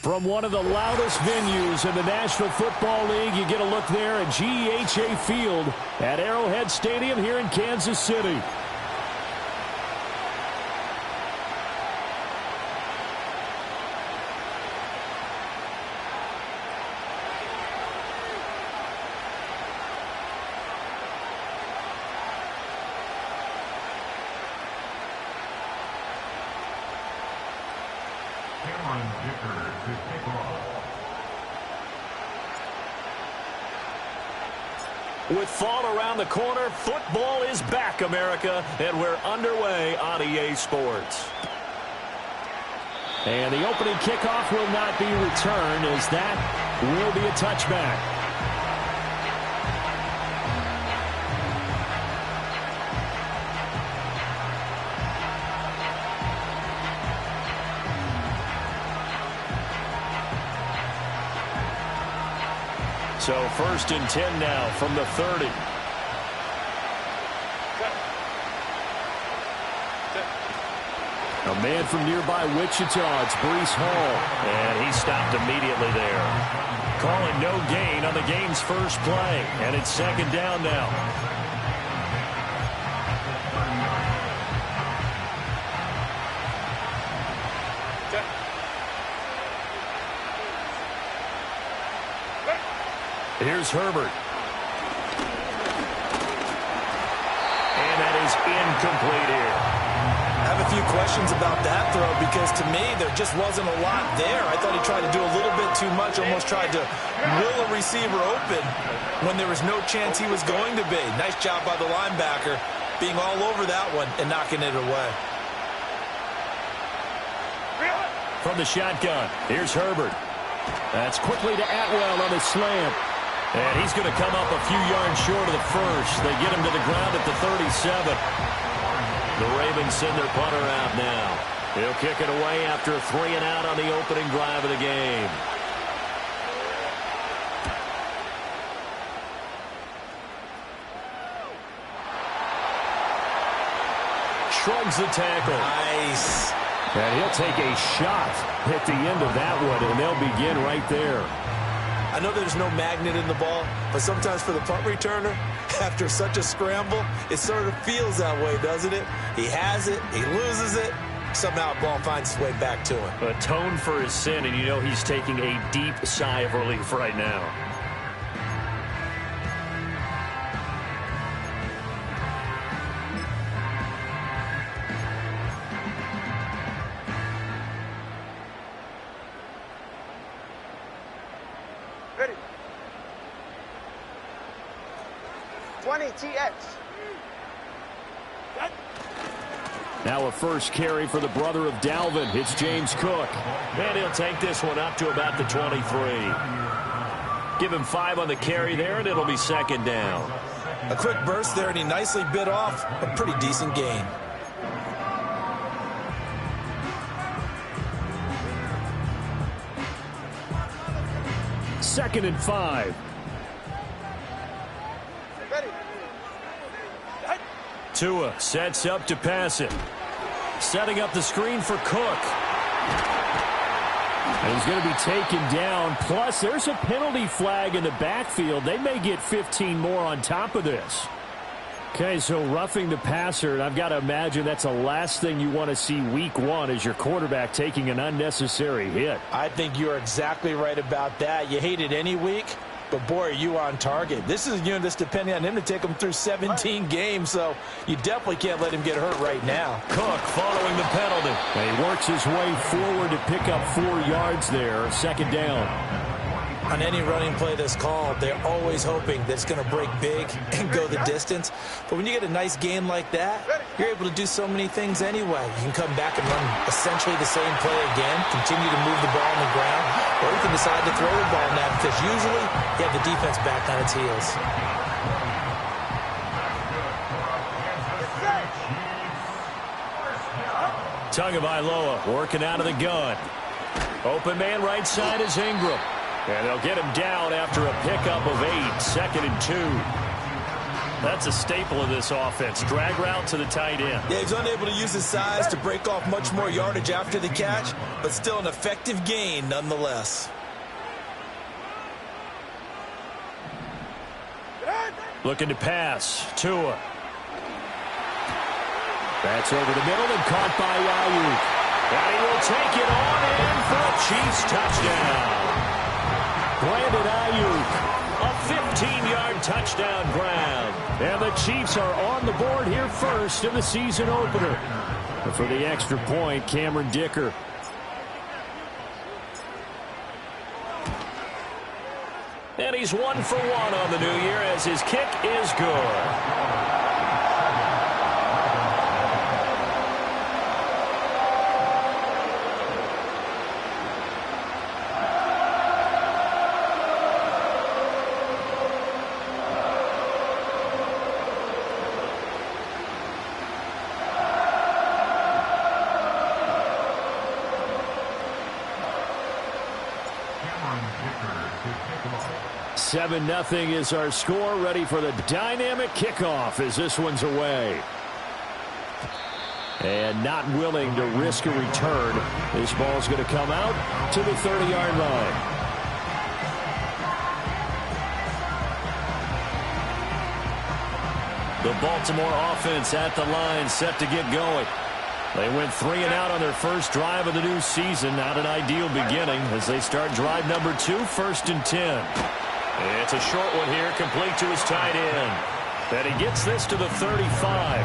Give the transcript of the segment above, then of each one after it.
From one of the loudest venues in the National Football League, you get a look there at GEHA Field at Arrowhead Stadium here in Kansas City. With fall around the corner, football is back, America, and we're underway on EA Sports. And the opening kickoff will not be returned, as that will be a touchback. So 1st and 10 now from the 30. A man from nearby Wichita, it's Breece Hall. And he stopped immediately there. Calling no gain on the game's first play. And it's 2nd down now. Here's Herbert. And that is incomplete here. I have a few questions about that throw because to me there just wasn't a lot there. I thought he tried to do a little bit too much, almost tried to will a receiver open when there was no chance he was going to be. Nice job by the linebacker being all over that one and knocking it away. From the shotgun, here's Herbert. That's quickly to Atwell on the slam. And he's going to come up a few yards short of the first. They get him to the ground at the 37. The Ravens send their punter out now. He'll kick it away after a 3 and out on the opening drive of the game. Shrugs the tackle. Nice. And he'll take a shot at the end of that one, and they'll begin right there. I know there's no magnet in the ball, but sometimes for the punt returner, after such a scramble, it sort of feels that way, doesn't it? He has it, he loses it, somehow the ball finds its way back to him. Atone for his sin, and you know he's taking a deep sigh of relief right now. Ready. 20 TX. Now a first carry for the brother of Dalvin. It's James Cook. And he'll take this one up to about the 23. Give him 5 on the carry there, and it'll be 2nd down. A quick burst there, and he nicely bit off a pretty decent gain. Second and 5. Ready. Tua sets up to pass it. Setting up the screen for Cook. And he's going to be taken down. Plus, there's a penalty flag in the backfield. They may get 15 more on top of this. Okay, so roughing the passer, and I've got to imagine that's the last thing you want to see week 1 as your quarterback taking an unnecessary hit. I think you're exactly right about that. You hate it any week, but boy, are you on target. This is a unit that's depending on him to take him through 17 games, so you definitely can't let him get hurt right now. Cook following the penalty. And he works his way forward to pick up 4 yards there, 2nd down. On any running play that's called, they're always hoping that it's going to break big and go the distance. But when you get a nice gain like that, you're able to do so many things anyway. You can come back and run essentially the same play again, continue to move the ball on the ground, or you can decide to throw the ball now because usually you have the defense back on its heels. Tagovailoa working out of the gun. Open man right side is Ingram. And they'll get him down after a pickup of 8, 2nd and 2. That's a staple of this offense. Drag route to the tight end. Yeah, he's unable to use his size to break off much more yardage after the catch, but still an effective gain nonetheless. Looking to pass. Tua. That's over the middle and caught by Ayuk. And he will take it on in for a Chiefs touchdown. Brandon Ayuk. A 15-yard touchdown grab. And the Chiefs are on the board here first in the season opener. And for the extra point, Cameron Dicker. And he's 1 for 1 on the new year as his kick is good. Seven 0 is our score. Ready for the dynamic kickoff as this one's away. And not willing to risk a return. This ball's going to come out to the 30-yard line. The Baltimore offense at the line, set to get going. They went 3 and out on their first drive of the new season. Not an ideal beginning as they start drive number 2, 1st and 10. It's a short one here, complete to his tight end. And he gets this to the 35.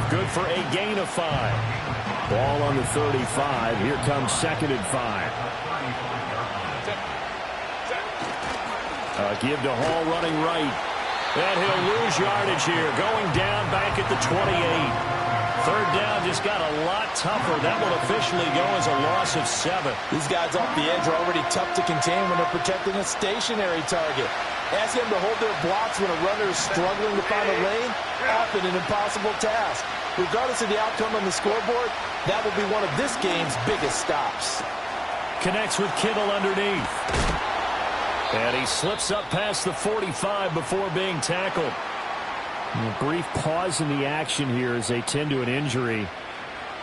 Good for a gain of 5. Ball on the 35. Here comes 2nd and 5. Give to Hall running right. And he'll lose yardage here. Going down back at the 28. 3rd down just got a lot tougher. That will officially go as a loss of 7. These guys off the edge are already tough to contain when they're protecting a stationary target. Ask them to hold their blocks when a runner is struggling to find a lane. Often an impossible task. Regardless of the outcome on the scoreboard, that will be one of this game's biggest stops. Connects with Kittle underneath. And he slips up past the 45 before being tackled. A brief pause in the action here as they tend to an injury.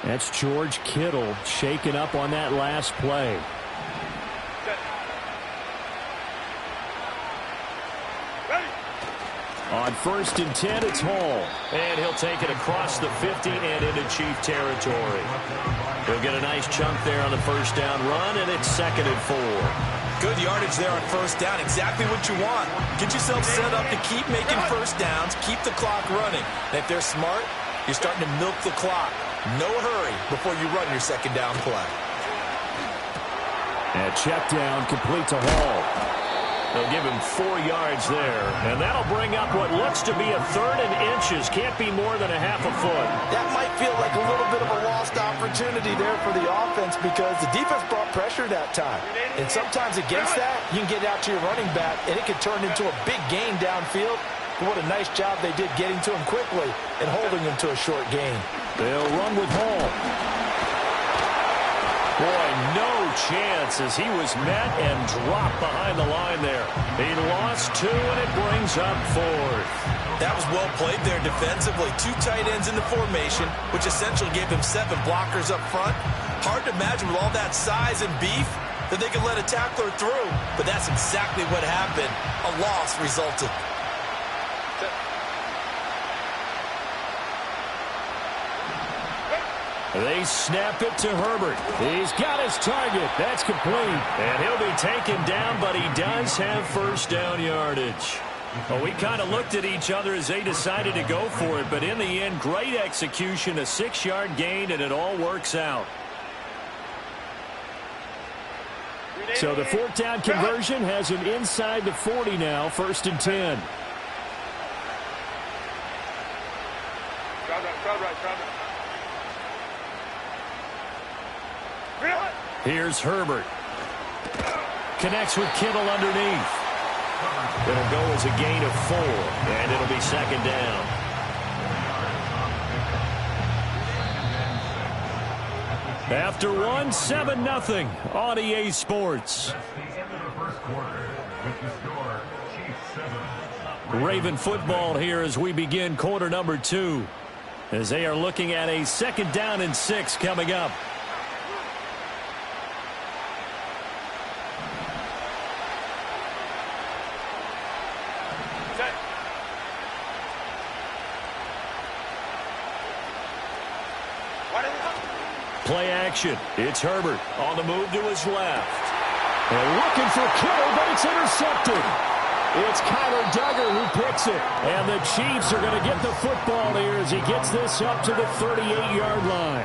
That's George Kittle shaken up on that last play. On 1st and 10, it's Hall. And he'll take it across the 50 and into Chief territory. He'll get a nice chunk there on the 1st down run, and it's 2nd and 4. Good yardage there on 1st down. Exactly what you want. Get yourself set up to keep making 1st downs, keep the clock running. And if they're smart, you're starting to milk the clock. No hurry before you run your 2nd down play. And check down complete to Hall. They'll give him 4 yards there, and that'll bring up what looks to be a 3rd and inches. Can't be more than a half a foot. That might feel like a little bit of a lost opportunity there for the offense because the defense brought pressure that time. And sometimes against that, you can get out to your running back, and it can turn into a big gain downfield. What a nice job they did getting to him quickly and holding him to a short gain. They'll run with Hall. Boy, no chance as he was met and dropped behind the line there. He lost 2, and it brings up 4th. That was well played there defensively. 2 tight ends in the formation, which essentially gave him 7 blockers up front. Hard to imagine with all that size and beef that they could let a tackler through, but that's exactly what happened. A loss resulted. They snap it to Herbert. He's got his target. That's complete. And he'll be taken down, but he does have 1st down yardage. Well, we kind of looked at each other as they decided to go for it, but in the end, great execution, a 6-yard gain, and it all works out. So the 4th down conversion has him inside the 40 now, 1st and 10. Here's Herbert. Connects with Kittle underneath. It'll go as a gain of 4, and it'll be 2nd down. After 1, 7-0 on EA Sports. Raven football here as we begin quarter number 2. As they are looking at a 2nd down and 6 coming up. Play action. It's Herbert on the move to his left. They're looking for Kittle, but it's intercepted. It's Kyler Duggar who picks it. And the Chiefs are going to get the football here as he gets this up to the 38-yard line.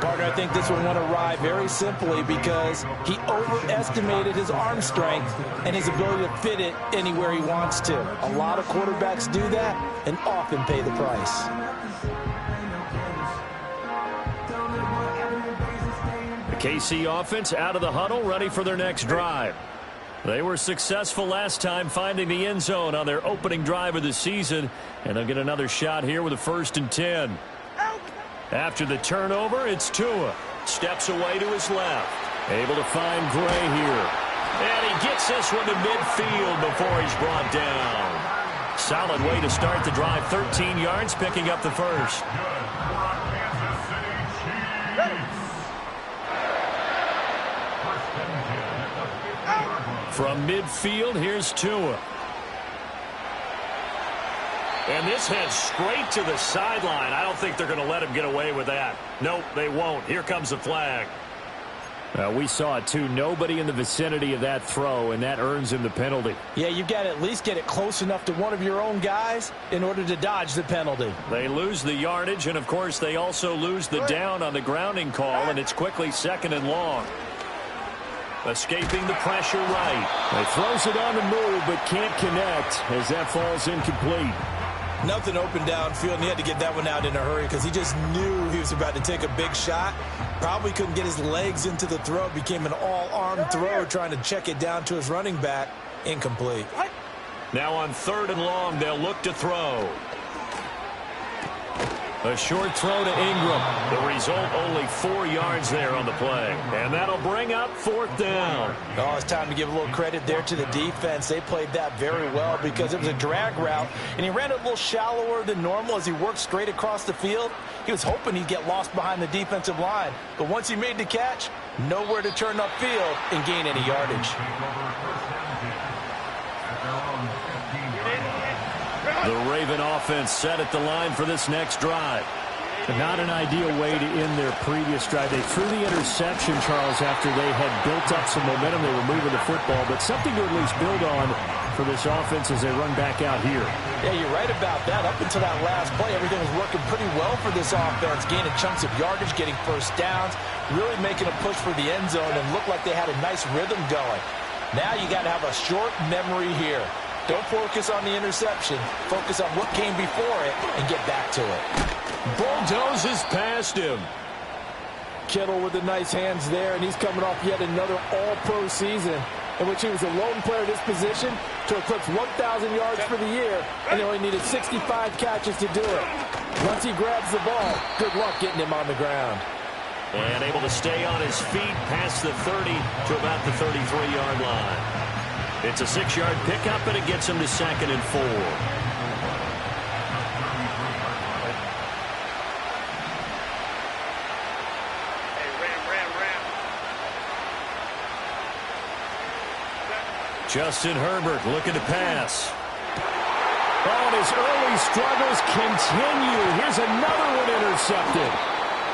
Partner, I think this one went awry very simply because he overestimated his arm strength and his ability to fit it anywhere he wants to. A lot of quarterbacks do that and often pay the price. The KC offense out of the huddle, ready for their next drive. They were successful last time finding the end zone on their opening drive of the season, and they'll get another shot here with a 1st and 10. After the turnover, it's Tua. Steps away to his left. Able to find Gray here. And he gets this one to midfield before he's brought down. Solid way to start the drive. 13 yards, picking up the first. From midfield, here's Tua. And this heads straight to the sideline. I don't think they're going to let him get away with that. Nope, they won't. Here comes the flag. We saw it, too. Nobody in the vicinity of that throw, and that earns him the penalty. Yeah, you've got to at least get it close enough to one of your own guys in order to dodge the penalty. They lose the yardage, and, of course, they also lose the down on the grounding call, and it's quickly 2nd and long. Escaping the pressure right. He throws it on the move, but can't connect as that falls incomplete. Nothing open downfield, and he had to get that one out in a hurry because he just knew he was about to take a big shot. Probably couldn't get his legs into the throw. Became an all-arm throw trying to check it down to his running back. Incomplete. Now on 3rd and long, they'll look to throw. A short throw to Ingram. The result, only 4 yards there on the play. And that'll bring up 4th down. Oh, it's time to give a little credit there to the defense. They played that very well because it was a drag route, and he ran it a little shallower than normal as he worked straight across the field. He was hoping he'd get lost behind the defensive line. But once he made the catch, nowhere to turn upfield and gain any yardage. The Raven offense set at the line for this next drive. Not an ideal way to end their previous drive. They threw the interception, Charles, after they had built up some momentum. They were moving the football, but something to at least build on for this offense as they run back out here. Yeah, you're right about that. Up until that last play, everything was working pretty well for this offense, gaining chunks of yardage, getting 1st downs, really making a push for the end zone, and looked like they had a nice rhythm going. Now you got to have a short memory here. Don't focus on the interception. Focus on what came before it and get back to it. Bulldozes past him. Kittle with the nice hands there, and he's coming off yet another all-pro season in which he was a lone player at his position to eclipse 1,000 yards for the year, and he only needed 65 catches to do it. Once he grabs the ball, good luck getting him on the ground. And able to stay on his feet past the 30 to about the 33-yard line. It's a 6-yard pickup, and it gets him to 2nd and 4. Justin Herbert looking to pass. Oh, and his early struggles continue. Here's another one intercepted.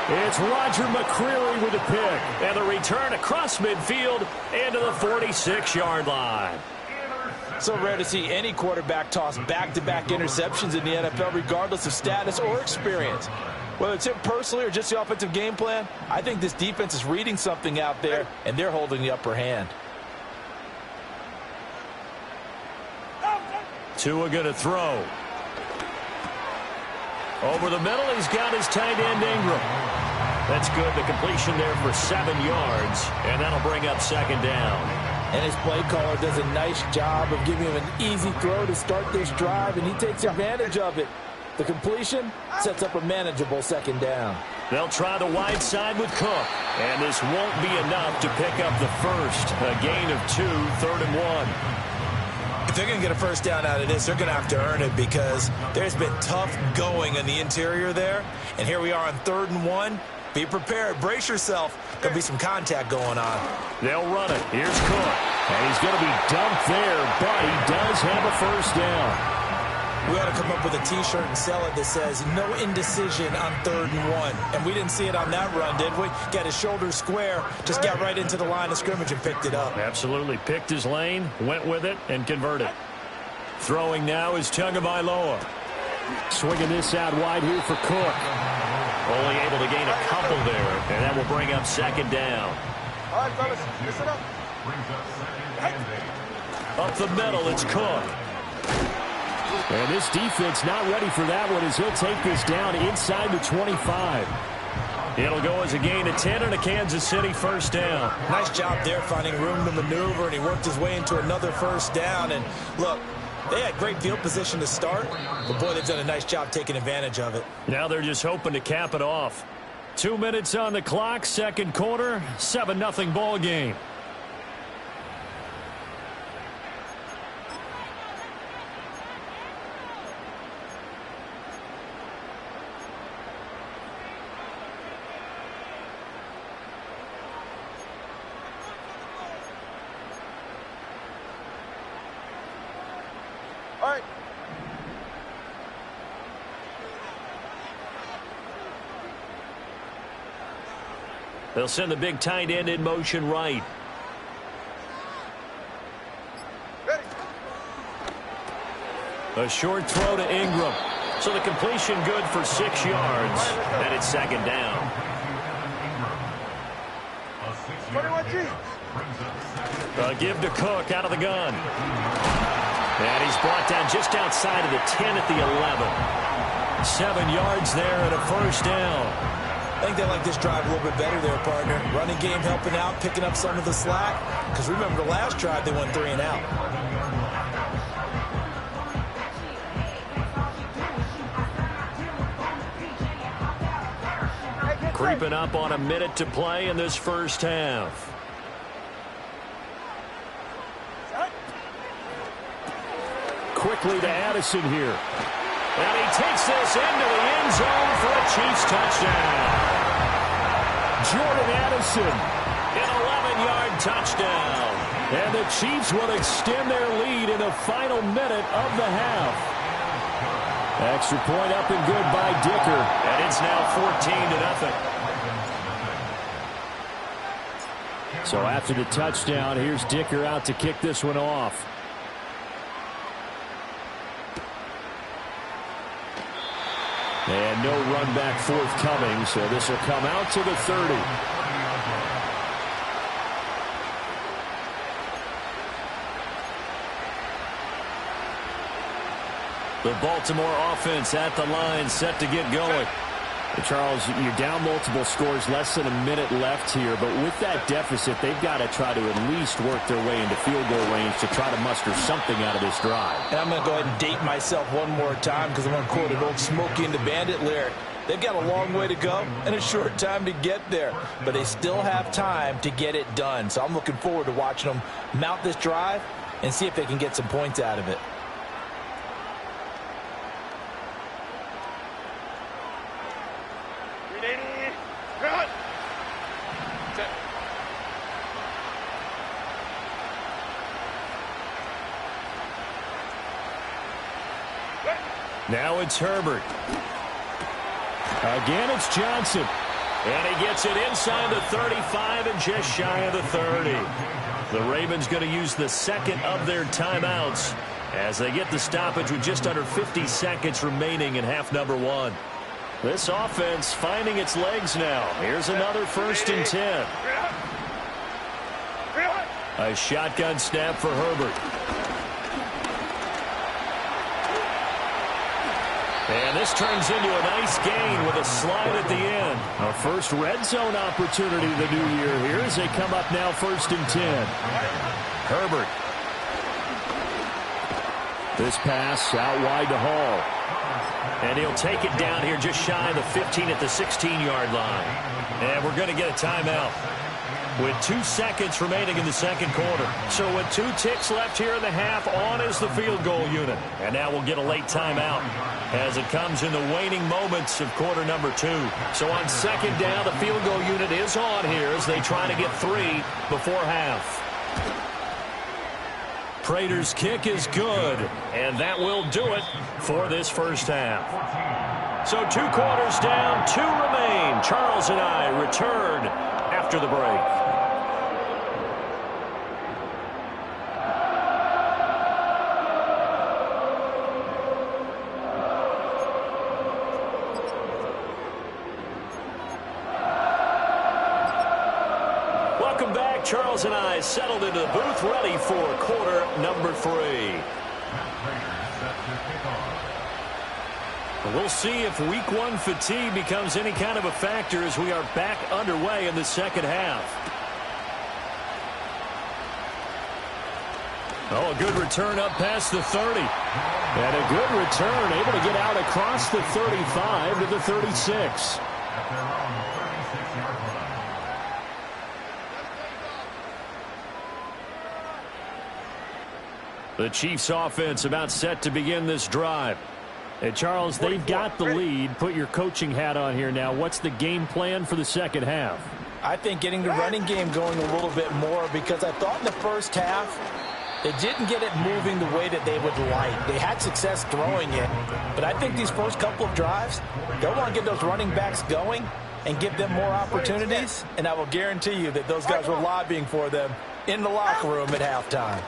It's Roger McCreary with the pick. And the return across midfield into the 46-yard line. So rare to see any quarterback toss back-to-back interceptions in the NFL, regardless of status or experience. Whether it's him personally or just the offensive game plan, I think this defense is reading something out there, and they're holding the upper hand. Tua going to throw. Over the middle, he's got his tight end Ingram. That's good. The completion there for 7 yards, and that'll bring up 2nd down. And his play caller does a nice job of giving him an easy throw to start this drive, and he takes advantage of it. The completion sets up a manageable 2nd down. They'll try the wide side with Cook, and this won't be enough to pick up the first. A gain of 2, 3rd and 1. If they're going to get a first down out of this, they're going to have to earn it because there's been tough going in the interior there. And here we are on 3rd and 1. Be prepared. Brace yourself. There'll be some contact going on. They'll run it. Here's Cook. And he's going to be dumped there, but he does have a first down. We ought to come up with a T-shirt and sell it that says, no indecision on 3rd and 1. And we didn't see it on that run, did we? Got his shoulders square, just got right into the line of scrimmage and picked it up. Absolutely. Picked his lane, went with it, and converted. Throwing now is Tagovailoa. Swinging this out wide here for Cook. Only able to gain a couple there, and that will bring up 2nd down. All right, fellas, listen up. Up the middle, it's Cook. And this defense not ready for that one as he'll take this down inside the 25. It'll go as a gain of 10 and a Kansas City first down. Nice job there finding room to maneuver, and he worked his way into another first down. And look, they had great field position to start, but boy, they've done a nice job taking advantage of it. Now they're just hoping to cap it off. 2 minutes on the clock, 2nd quarter, 7-0 ball game. All right. They'll send the big tight end in motion right. Ready. A short throw to Ingram. So the completion good for 6 yards. And it's 2nd down. 21G. A give to Cook out of the gun. And he's brought down just outside of the 10 at the 11. 7 yards there and a first down. I think they like this drive a little bit better there, partner. Running game helping out, picking up some of the slack. Because remember, the last drive, they went 3 and out. Creeping up on a minute to play in this first half. Quickly to Addison here. And he takes this into the end zone for a Chiefs touchdown. Jordan Addison. An 11-yard touchdown. And the Chiefs will extend their lead in the final minute of the half. Extra point up and good by Dicker. And it's now 14-0. So after the touchdown, here's Dicker out to kick this one off. And no run back forthcoming, so this will come out to the 30. The Baltimore offense at the line, set to get going. Charles, you're down multiple scores, less than a minute left here, but with that deficit, they've got to try to at least work their way into field goal range to try to muster something out of this drive. And I'm going to go ahead and date myself one more time because I'm going to quote an old Smokey and the Bandit lyric. They've got a long way to go and a short time to get there, but they still have time to get it done. So I'm looking forward to watching them mount this drive and see if they can get some points out of it. Now it's Herbert. Again, it's Johnson. And he gets it inside the 35 and just shy of the 30. The Ravens going to use the second of their timeouts as they get the stoppage with just under 50 seconds remaining in half number 1. This offense finding its legs now. Here's another 1st and 10. A shotgun snap for Herbert. And this turns into a nice gain with a slide at the end. Our first red zone opportunity of the new year here as they come up now 1st and 10. Herbert. This pass out wide to Hall. And he'll take it down here just shy of the 15 at the 16-yard line. And we're going to get a timeout. with 2 seconds remaining in the second quarter. So with 2 ticks left here in the half, on is the field goal unit. And now we'll get a late timeout as it comes in the waning moments of quarter number 2. So on second down, the field goal unit is on here as they try to get 3 before half. Prater's kick is good, and that will do it for this first half. So 2 quarters down, 2 remain. Charles and I return after the break. Welcome back. Charles and I settled into the booth, ready for quarter number 3. We'll see if week 1 fatigue becomes any kind of a factor as we are back underway in the second half. Oh, a good return up past the 30. And a good return, able to get out across the 35 to the 36. The Chiefs offense about set to begin this drive. Hey, Charles, they've got the lead. Put your coaching hat on here now. What's the game plan for the second half? I think getting the running game going a little bit more, because I thought in the first half they didn't get it moving the way that they would like. They had success throwing it, but I think these first couple of drives, they'll want to get those running backs going and give them more opportunities, and I will guarantee you that those guys were lobbying for them in the locker room at halftime.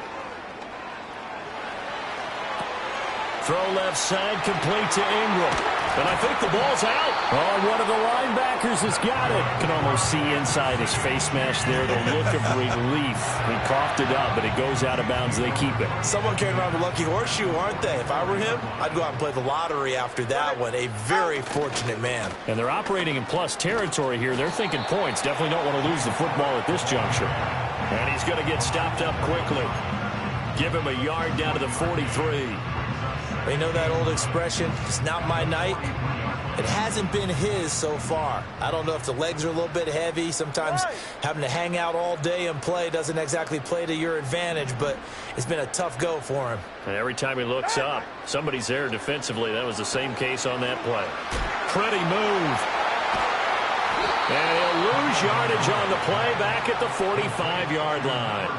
Throw left side, complete to Ingram. And I think the ball's out. Oh, one of the linebackers has got it. Can almost see inside his face mask there, the look of relief. He coughed it up, but it goes out of bounds. They keep it. Someone carrying around the lucky horseshoe, aren't they? If I were him, I'd go out and play the lottery after that one. A very fortunate man. And they're operating in plus territory here. They're thinking points. Definitely don't want to lose the football at this juncture. And he's going to get stopped up quickly. Give him a yard down to the 43. They know that old expression, it's not my night. It hasn't been his so far. I don't know if the legs are a little bit heavy. Sometimes having to hang out all day and play doesn't exactly play to your advantage, but it's been a tough go for him. And every time he looks up, somebody's there defensively. That was the same case on that play. Pretty move. And he'll lose yardage on the play back at the 45-yard line.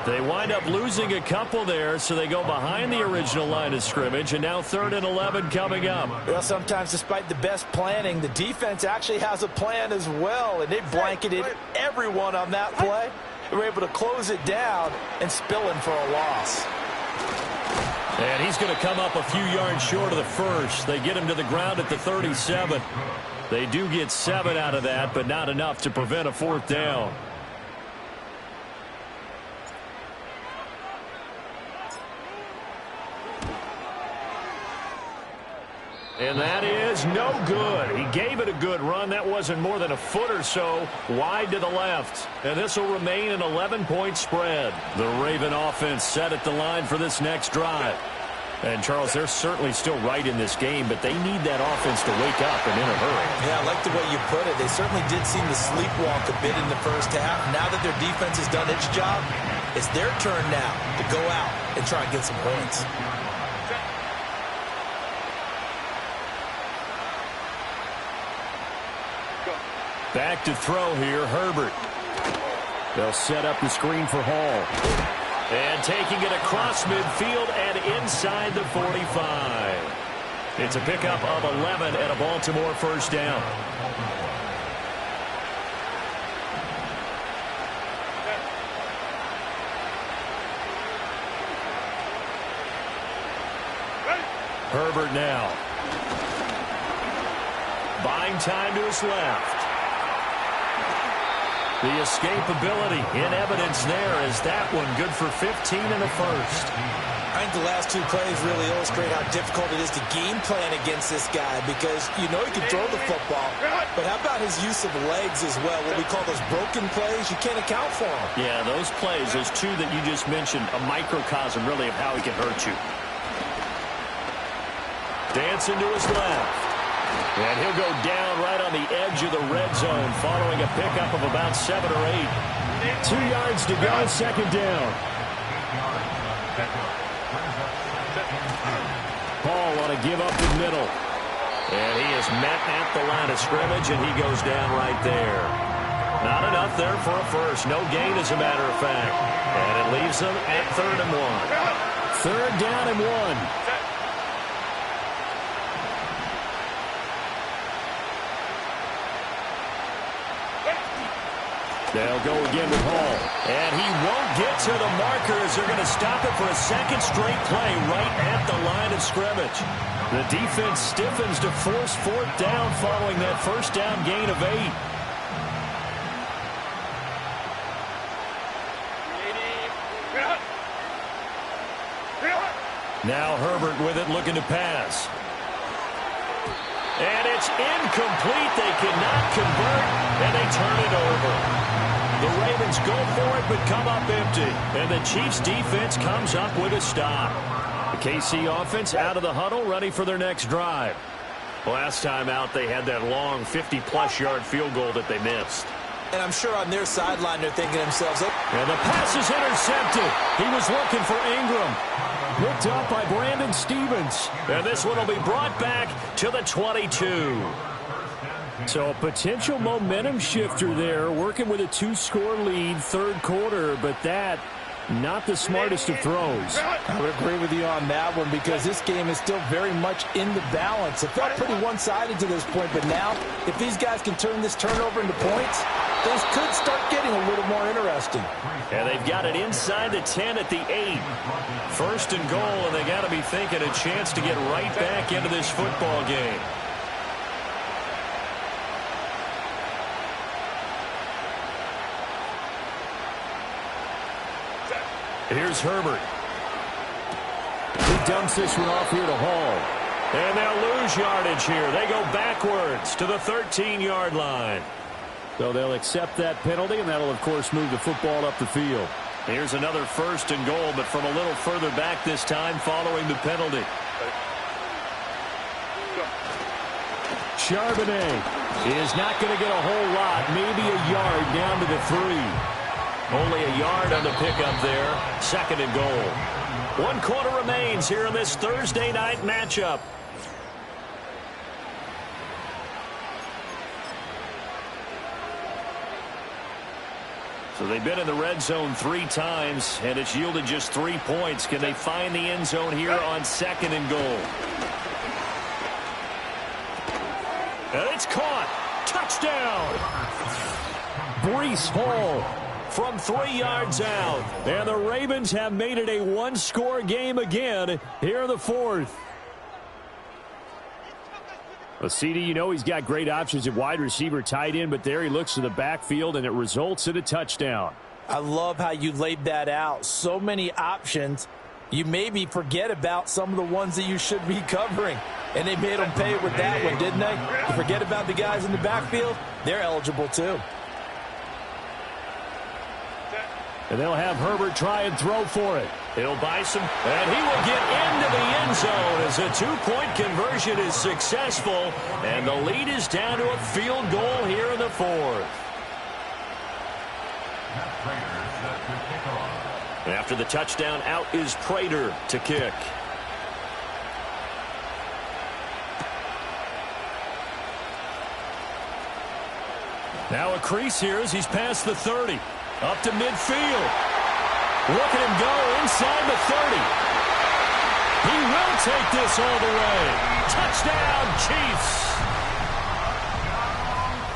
They wind up losing a couple there, so they go behind the original line of scrimmage, and now 3rd and 11 coming up. Well, sometimes despite the best planning, the defense actually has a plan as well, and they blanketed everyone on that play. They were able to close it down and spill in for a loss. And he's going to come up a few yards short of the first. They get him to the ground at the 37. They do get 7 out of that, but not enough to prevent a 4th down. And that is no good. He gave it a good run. That wasn't more than a foot or so wide to the left. And this will remain an 11-point spread. The Raven offense set at the line for this next drive. And, Charles, they're certainly still right in this game, but they need that offense to wake up and in a hurry. Yeah, I like the way you put it. They certainly did seem to sleepwalk a bit in the first half. Now that their defense has done its job, it's their turn now to go out and try and get some points. Back to throw here, Herbert. They'll set up the screen for Hall. And taking it across midfield and inside the 45. It's a pickup of 11 and a Baltimore first down. Herbert now. Buying time to his left. The escapability in evidence there as that one good for 15 in the first. I think the last 2 plays really illustrate how difficult it is to game plan against this guy, because you know he can throw the football, but how about his use of legs as well? What we call those broken plays, you can't account for them. Yeah, those plays, those 2 that you just mentioned, a microcosm really of how he can hurt you. Dancing to his left. And he'll go down right on the edge of the red zone following a pickup of about 7 or 8. 2 yards to go, second down. Paul on a give up the middle. And he is met at the line of scrimmage, and he goes down right there. Not enough there for a first. No gain, as a matter of fact. And it leaves them at 3rd and 1. 3rd down and 1. They'll go again with Hall. And he won't get to the markers. They're going to stop it for a second straight play right at the line of scrimmage. The defense stiffens to force 4th down following that first down gain of 8. Now Herbert with it, looking to pass. And it's incomplete. They cannot convert, and they turn it over. The Ravens go for it, but come up empty. And the Chiefs' defense comes up with a stop. The KC offense out of the huddle, ready for their next drive. Last time out, they had that long 50-plus yard field goal that they missed. And I'm sure on their sideline, they're thinking to themselves, and the pass is intercepted. He was looking for Ingram. Picked up by Brandon Stevens. And this one will be brought back to the 22. So a potential momentum shifter there, working with a 2-score lead, 3rd quarter, but that not the smartest of throws. I would agree with you on that one because this game is still very much in the balance. It felt pretty one-sided to this point, but now if these guys can turn this turnover into points, things could start getting a little more interesting. And they've got it inside the 10 at the 8. 1st and goal, and they got to be thinking a chance to get right back into this football game. Here's Herbert. He dumps this one off here to Hall. And they'll lose yardage here. They go backwards to the 13-yard line. So they'll accept that penalty, and that'll, of course, move the football up the field. Here's another 1st and goal, but from a little further back this time following the penalty. Charbonnet is not going to get a whole lot, maybe a yard down to the 3. Only a yard on the pickup there. 2nd and goal. 1 quarter remains here in this Thursday night matchup. So they've been in the red zone 3 times, and it's yielded just 3 points. Can they find the end zone here on 2nd and goal? And it's caught. Touchdown. Breece Hall from 3 yards out. And the Ravens have made it a 1-score game again here in the 4th. Well, CD, you know he's got great options at wide receiver, tight end, but there he looks to the backfield, and it results in a touchdown. I love how you laid that out. So many options. You maybe forget about some of the ones that you should be covering. And they made them pay with that one, didn't they? You forget about the guys in the backfield. They're eligible, too. And they'll have Herbert try and throw for it. He'll buy some, and he will get into the end zone as a 2-point conversion is successful, and the lead is down to a field goal here in the 4th. After the touchdown, out is Prater to kick. Now a crease here as he's past the 30. Up to midfield. Look at him go inside the 30. He will take this all the way. Touchdown, Chiefs.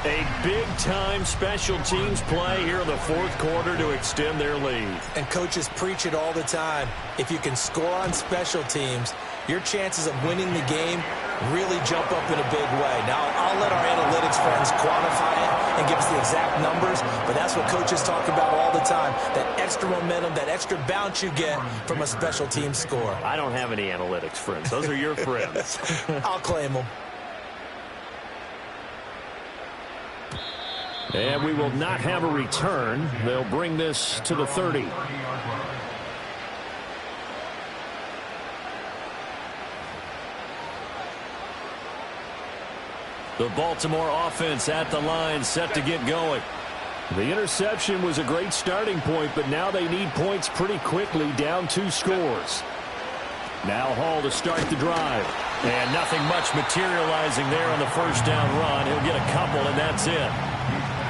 A big-time special teams play here in the 4th quarter to extend their lead. And coaches preach it all the time. If you can score on special teams, your chances of winning the game really jump up in a big way. Now, I'll let our analytics friends quantify it and give us the exact numbers, but that's what coaches talk about all the time, that extra momentum, that extra bounce you get from a special team score. I don't have any analytics friends. Those are your friends. I'll claim them. And we will not have a return. They'll bring this to the 30. The Baltimore offense at the line, set to get going. The interception was a great starting point, but now they need points pretty quickly, down 2 scores. Now Hall to start the drive. And nothing much materializing there on the first down run. He'll get a couple, and that's it.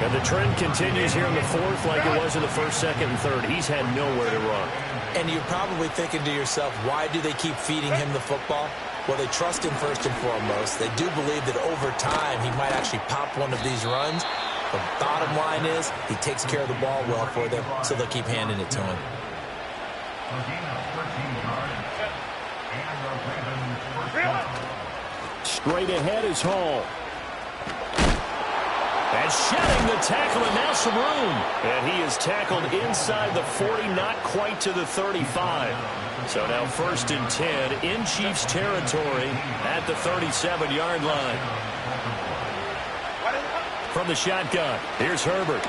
And the trend continues here in the fourth like it was in the first, second, and third. He's had nowhere to run. And you're probably thinking to yourself, why do they keep feeding him the football? Well, they trust him first and foremost. They do believe that over time he might actually pop one of these runs. The bottom line is he takes care of the ball well for them, so they'll keep handing it to him. Straight ahead is Hall. And shedding the tackle, and now some room. And he is tackled inside the 40, not quite to the 35. So now 1st and 10 in Chiefs territory at the 37-yard line. From the shotgun, here's Herbert.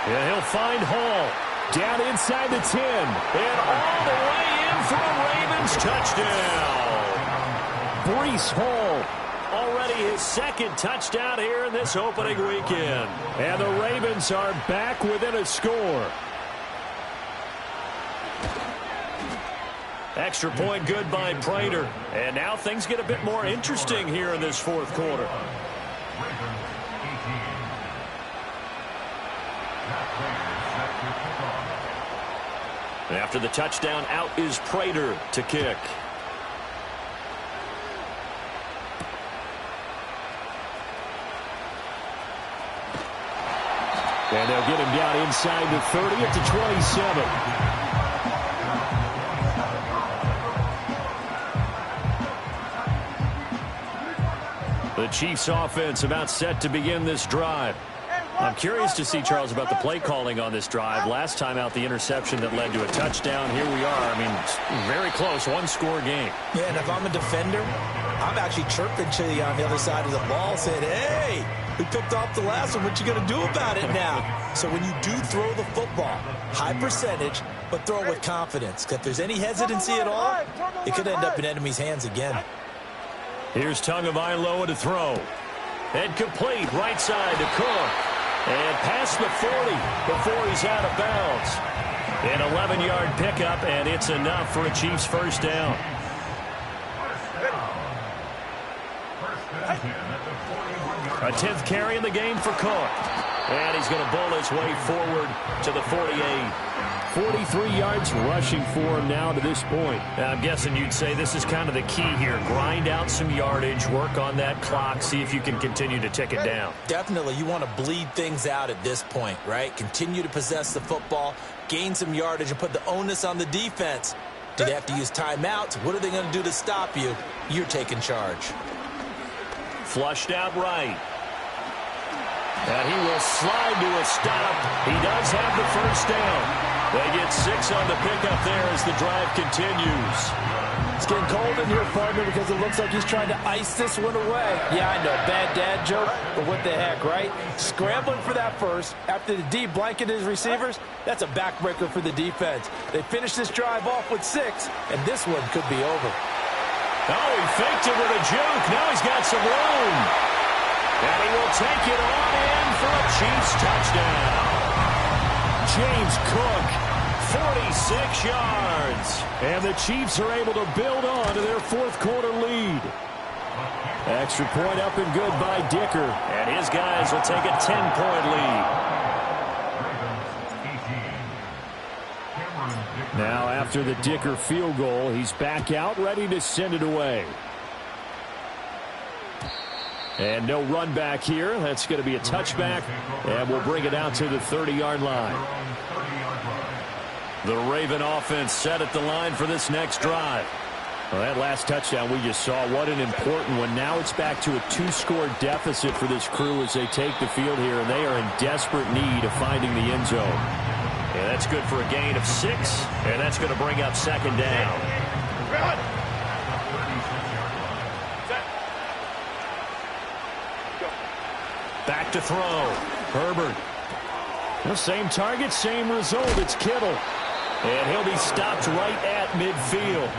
And he'll find Hall. Down inside the 10. And all the way in for a Ravens touchdown. Breece Hall. Already his 2nd touchdown here in this opening weekend. And the Ravens are back within a score. Extra point good by Prater. And now things get a bit more interesting here in this fourth quarter. And after the touchdown, out is Prater to kick. And they'll get him down inside the 30 at the 27. The Chiefs offense about set to begin this drive. I'm curious to see, Charles, about the play calling on this drive. Last time out, the interception that led to a touchdown. Here we are. I mean, very close, one-score game. Yeah, and if I'm a defender, I'm actually chirping to you on the other side of the ball saying, hey, we picked off the last one. What you going to do about it now? So when you do throw the football, high percentage, but throw it with confidence. If there's any hesitancy at all, it could end up in enemy's hands again. Here's Tagovailoa to throw. And complete, right side to Cook. And past the 40 before he's out of bounds. An 11-yard pickup, and it's enough for a Chiefs first down. A 10th carry in the game for Cook. And he's going to bowl his way forward to the 48. 43 yards rushing for him now to this point. Now, I'm guessing you'd say this is kind of the key here. Grind out some yardage, work on that clock, see if you can continue to tick it down. Definitely. You want to bleed things out at this point, right? Continue to possess the football, gain some yardage, and put the onus on the defense. Do they have to use timeouts? What are they going to do to stop you? You're taking charge. Flushed out right. And he will slide to a stop. He does have the first down. They get 6 on the pickup there as the drive continues. It's getting cold in here, partner, because it looks like he's trying to ice this one away. Yeah, I know, bad dad joke, but what the heck, right? Scrambling for that first after the D blanketed his receivers, that's a backbreaker for the defense. They finish this drive off with 6, and this one could be over. Oh, he faked it with a juke. Now he's got some room. And he will take it on in for a Chiefs touchdown. James Cook, 46 yards. And the Chiefs are able to build on to their fourth quarter lead. Extra point up and good by Dicker. And his guys will take a 10-point lead. Now after the Dicker field goal, he's back out ready to send it away. And no run back here. That's going to be a touchback. And we'll bring it out to the 30-yard line. The Raven offense set at the line for this next drive. Well, that last touchdown we just saw, what an important one. Now it's back to a 2-score deficit for this crew as they take the field here. And they are in desperate need of finding the end zone. And that's good for a gain of 6. And that's going to bring up second down. Back to throw. Herbert. The same target, same result. It's Kittle. And he'll be stopped right at midfield.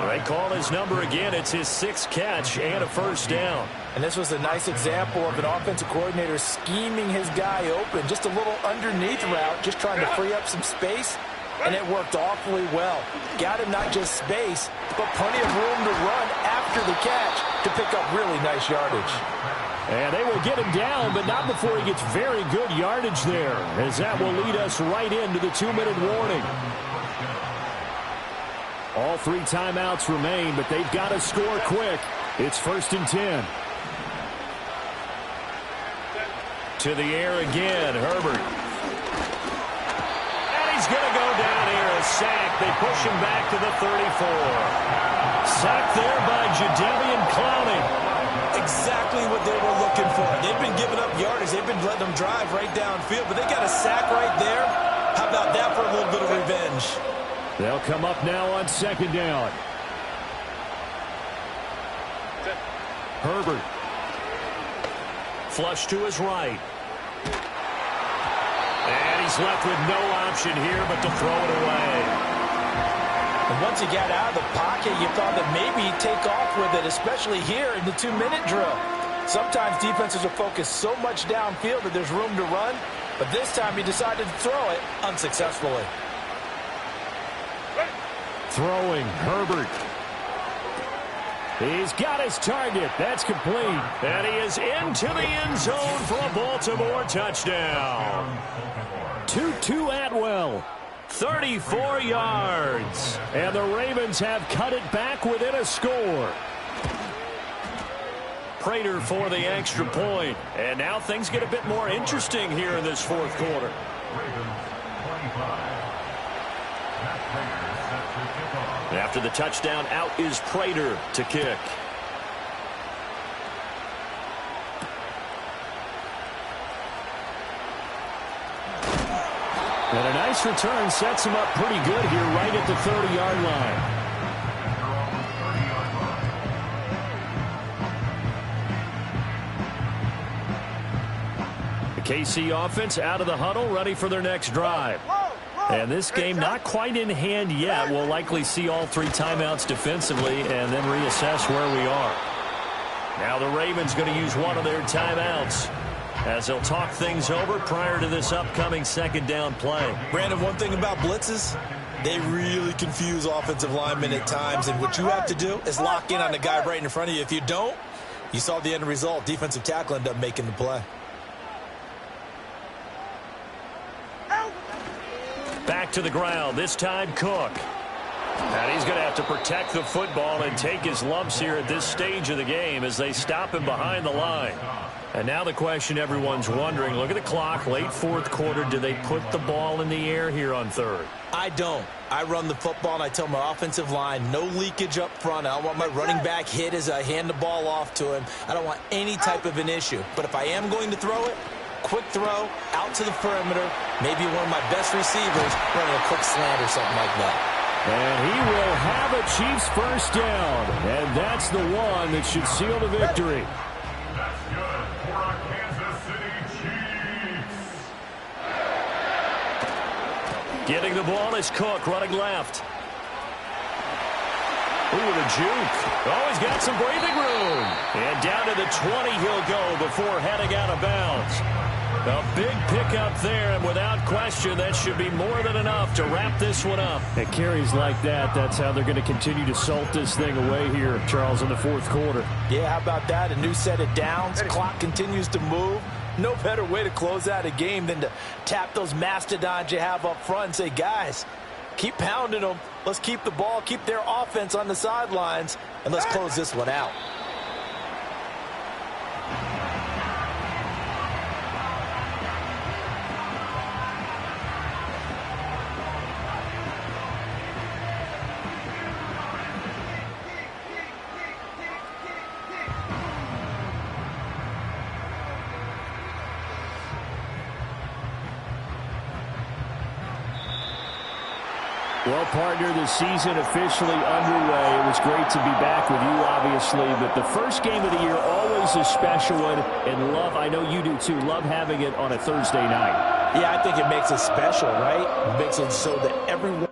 They call his number again. It's his 6th catch and a first down. And this was a nice example of an offensive coordinator scheming his guy open. Just a little underneath route, just trying to free up some space. And it worked awfully well. Got him not just space, but plenty of room to run after the catch to pick up really nice yardage. And they will get him down, but not before he gets very good yardage there, as that will lead us right into the 2-minute warning. All 3 timeouts remain, but they've got to score quick. It's 1st and 10. To the air again, Herbert. And he's going to go down here, a sack. They push him back to the 34. Sacked there by Jadeveon Clowney. Exactly what they were looking for. They've been giving up yardage. They've been letting them drive right downfield, but they got a sack right there. How about that for a little bit of revenge? They'll come up now on 2nd down. Herbert. Flush to his right. And he's left with no option here but to throw it away. And once he got out of the pocket, you thought that maybe he'd take off with it, especially here in the 2-minute drill. Sometimes defenses are focused so much downfield that there's room to run, but this time he decided to throw it unsuccessfully. Throwing, Herbert. He's got his target. That's complete. And he is into the end zone for a Baltimore touchdown. Tutu Atwell. 34 yards. And the Ravens have cut it back within a score. Prater for the extra point. And now things get a bit more interesting here in this 4th quarter. After the touchdown, out is Prater to kick. And a nice return sets him up pretty good here right at the 30-yard line. The KC offense out of the huddle, ready for their next drive. And this game not quite in hand yet. We'll likely see all 3 timeouts defensively and then reassess where we are. Now the Ravens going to use one of their timeouts as they'll talk things over prior to this upcoming 2nd down play. Brandon, one thing about blitzes, they really confuse offensive linemen at times, and what you have to do is lock in on the guy right in front of you. If you don't, you saw the end result. Defensive tackle ended up making the play. Back to the ground, this time Cook. And he's going to have to protect the football and take his lumps here at this stage of the game as they stop him behind the line. And now the question everyone's wondering, look at the clock, late 4th quarter, do they put the ball in the air here on 3rd? I don't. I run the football, and I tell my offensive line, no leakage up front. I don't want my running back hit as I hand the ball off to him. I don't want any type of an issue. But if I am going to throw it, quick throw, out to the perimeter, maybe one of my best receivers running a quick slant or something like that. And he will have a Chiefs first down. And that's the one that should seal the victory. That's good for our Kansas City Chiefs. Getting the ball is Cook running left. Ooh, the juke. Oh, he's got some breathing room. And down to the 20 he'll go before heading out of bounds. A big pickup there, and without question, that should be more than enough to wrap this one up. At carries like that, that's how they're going to continue to salt this thing away here, Charles, in the 4th quarter. Yeah, how about that? A new set of downs. Clock continues to move. No better way to close out a game than to tap those mastodons you have up front and say, guys, keep pounding them. Let's keep the ball, keep their offense on the sidelines, and let's close this one out. Well, partner, the season officially underway. It was great to be back with you, obviously, but the first game of the year always a special one, and I know you do too, love having it on a Thursday night. Yeah, I think it makes it special, right? It makes it so that everyone